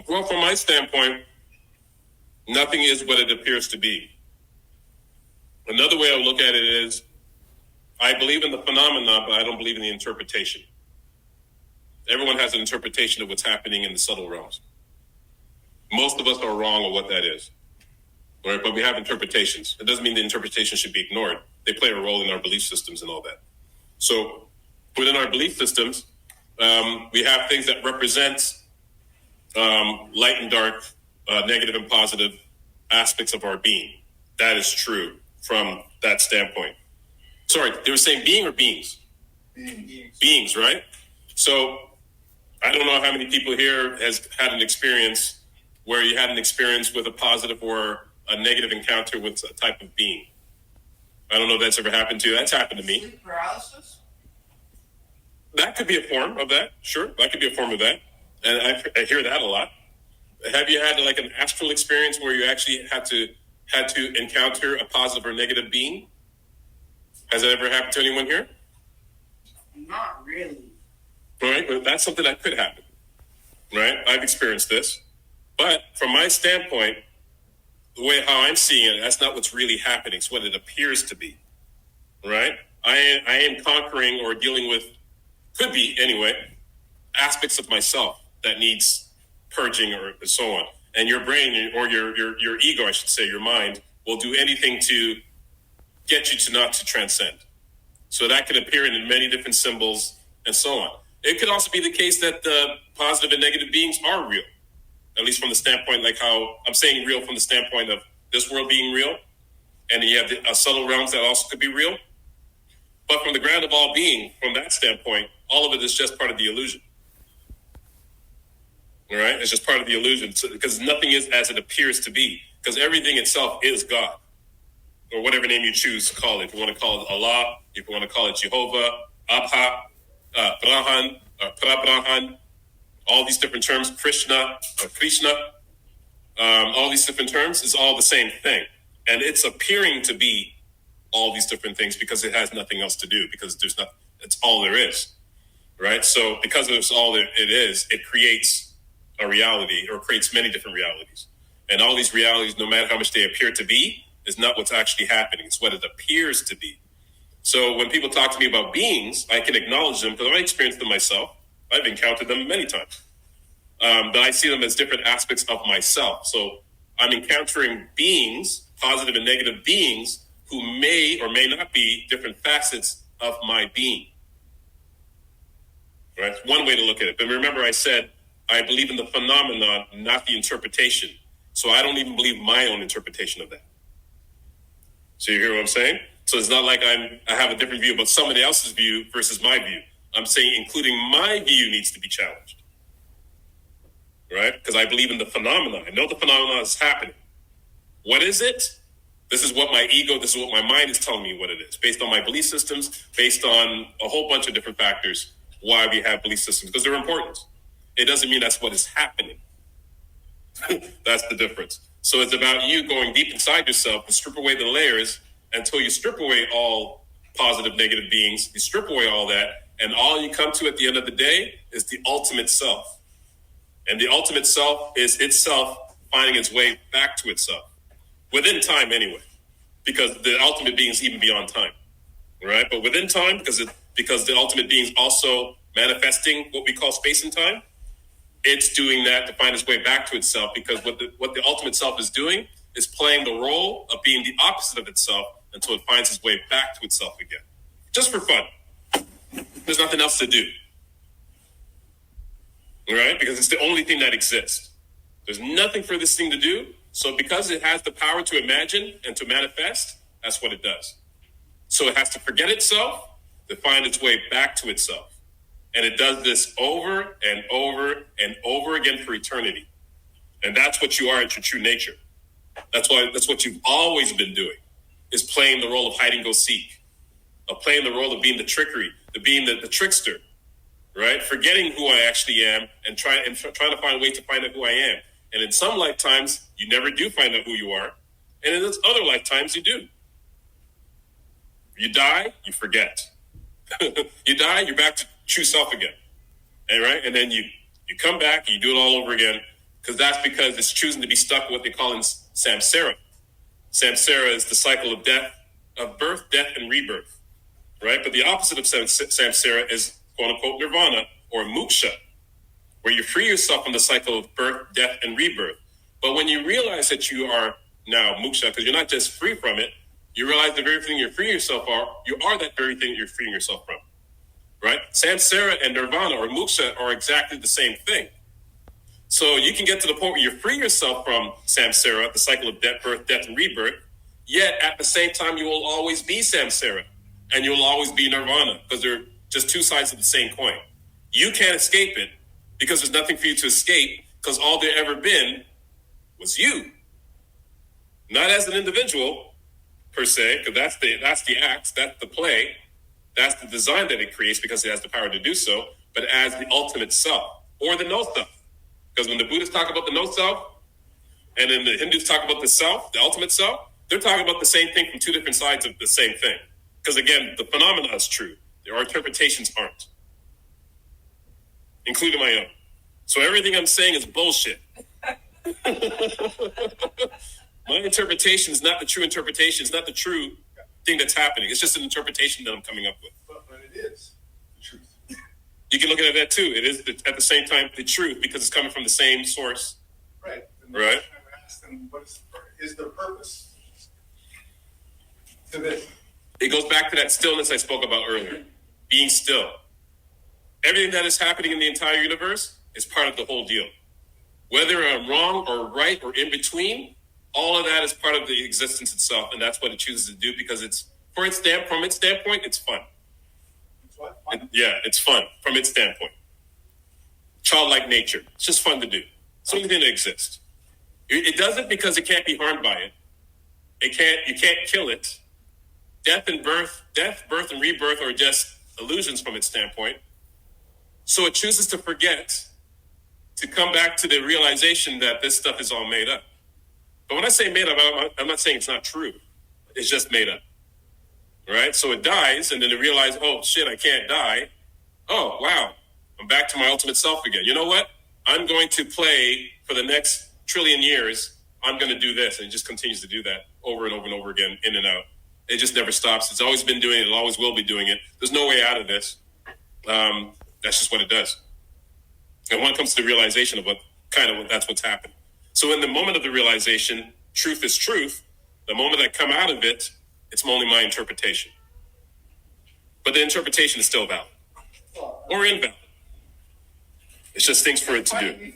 Well, from my standpoint, nothing is what it appears to be. Another way I look at it is, I believe in the phenomena, but I don't believe in the interpretation. Everyone has an interpretation of what's happening in the subtle realms. Most of us are wrong on what that is. Right? But we have interpretations. It doesn't mean the interpretation should be ignored. They play a role in our belief systems and all that. So within our belief systems, we have things that represent light and dark, negative and positive aspects of our being. That is true from that standpoint. Sorry, they were saying being or beings? Beings, right? So I don't know how many people here has had an experience where you had an experience with a positive or a negative encounter with a type of being. I don't know if that's ever happened to you. That's happened to me. Sleep paralysis? That could be a form of that. Sure, that could be a form of that. And I hear that a lot. Have you had like an astral experience where you actually had to encounter a positive or negative being? Has that ever happened to anyone here? Not really. All right, but that's something that could happen. Right? I've experienced this. But from my standpoint, the way how I'm seeing it, that's not what's really happening. It's what it appears to be. Right? I am conquering or dealing with, could be anyway, aspects of myself that needs purging or so on. And your brain or your ego, I should say, your mind, will do anything to get you to not to transcend. So that could appear in many different symbols and so on. It could also be the case that the positive and negative beings are real. At least from the standpoint, like how I'm saying real from the standpoint of this world being real. And then you have the subtle realms that also could be real. But from the ground of all being, from that standpoint, all of it is just part of the illusion. All right? It's just part of the illusion. So, because nothing is as it appears to be. Because everything itself is God. Or whatever name you choose to call it. If you want to call it Allah, if you want to call it Jehovah, Abha, Brahman, Prabrahan, all these different terms, Krishna, all these different terms is all the same thing. And it's appearing to be all these different things because it has nothing else to do, because there's not, it's all there is, right? So because it's all it is, it creates a reality or creates many different realities. And all these realities, no matter how much they appear to be, is not what's actually happening. It's what it appears to be. So when people talk to me about beings, I can acknowledge them because I experienced them myself. I've encountered them many times. But I see them as different aspects of myself. So I'm encountering beings, positive and negative beings, who may or may not be different facets of my being. Right? It's one way to look at it. But remember I said, I believe in the phenomenon, not the interpretation. So I don't even believe my own interpretation of that. So you hear what I'm saying? So it's not like I have a different view about somebody else's view versus my view. I'm saying including my view needs to be challenged. Right? Because I believe in the phenomena. I know the phenomena is happening. What is it? This is what my ego, this is what my mind is telling me what it is, based on my belief systems, based on a whole bunch of different factors why we have belief systems, because they're important. It doesn't mean that's what is happening. That's the difference. So it's about you going deep inside yourself and strip away the layers until you strip away all positive, negative beings. You strip away all that, and all you come to at the end of the day is the ultimate self. And the ultimate self is itself finding its way back to itself. Within time, anyway. Because the ultimate being is even beyond time. Right? But within time, because the ultimate being is also manifesting what we call space and time, it's doing that to find its way back to itself, because what the ultimate self is doing is playing the role of being the opposite of itself until it finds its way back to itself again. Just for fun. There's nothing else to do. Right? Because it's the only thing that exists. There's nothing for this thing to do. So because it has the power to imagine and to manifest, that's what it does. So it has to forget itself to find its way back to itself. And it does this over and over and over again for eternity. And that's what you are at your true nature. That's what you've always been doing, is playing the role of hide and go seek, of playing the role of being the trickery, of being the trickster, right? Forgetting who I actually am and trying to find a way to find out who I am. And in some lifetimes, you never do find out who you are. And in other lifetimes, you do. You die, you forget. You die, you're back to true self again. And right? And then you come back, you do it all over again, because it's choosing to be stuck with what they call in samsara. Samsara is the cycle of birth, death, and rebirth, right? But the opposite of samsara is quote unquote nirvana or moksha, where you free yourself from the cycle of birth, death, and rebirth. But when you realize that you are now moksha, because you're not just free from it, you realize the very thing you're freeing yourself from, you are that very thing you're freeing yourself from, right? Samsara and nirvana or moksha are exactly the same thing. So you can get to the point where you free yourself from samsara, the cycle of birth, death, and rebirth, yet at the same time you will always be samsara and you will always be nirvana because they're just two sides of the same coin. You can't escape it because there's nothing for you to escape because all there ever been was you. Not as an individual, per se, because that's the act, that's the play, that's the design that it creates because it has the power to do so, but as the ultimate self or the no self. Because when the Buddhists talk about the no self, and then the Hindus talk about the self, the ultimate self, they're talking about the same thing from two different sides of the same thing. Because again, the phenomena is true. Our interpretations aren't, including my own. So everything I'm saying is bullshit. My interpretation is not the true interpretation. It's not the true thing that's happening. It's just an interpretation that I'm coming up with. But it is the truth. You can look at it that too. It is at the same time the truth because it's coming from the same source. Right. Right. I asked them, what is the purpose to this? It goes back to that stillness I spoke about earlier. Being still. Everything that is happening in the entire universe is part of the whole deal. Whether I'm wrong or right or in between, all of that is part of the existence itself, and that's what it chooses to do because it's from its standpoint, it's fun. It's what? It's fun from its standpoint. Childlike nature. It's just fun to do. It's the only thing that exists. It does it because it can't be harmed by it. You can't kill it. Death, birth, and rebirth are just illusions from its standpoint. So it chooses to forget, to come back to the realization that this stuff is all made up. But when I say made up, I'm not saying it's not true. It's just made up. Right? So it dies, and then it realizes, oh, shit, I can't die. Oh, wow. I'm back to my ultimate self again. You know what? I'm going to play for the next trillion years. I'm going to do this. And it just continues to do that over and over and over again, in and out. It just never stops. It's always been doing it. It always will be doing it. There's no way out of this. That's just what it does. And when it comes to the realization of that's what's happening. So in the moment of the realization, truth is truth. The moment I come out of it, it's only my interpretation. But the interpretation is still valid or invalid. It's just things for it to do.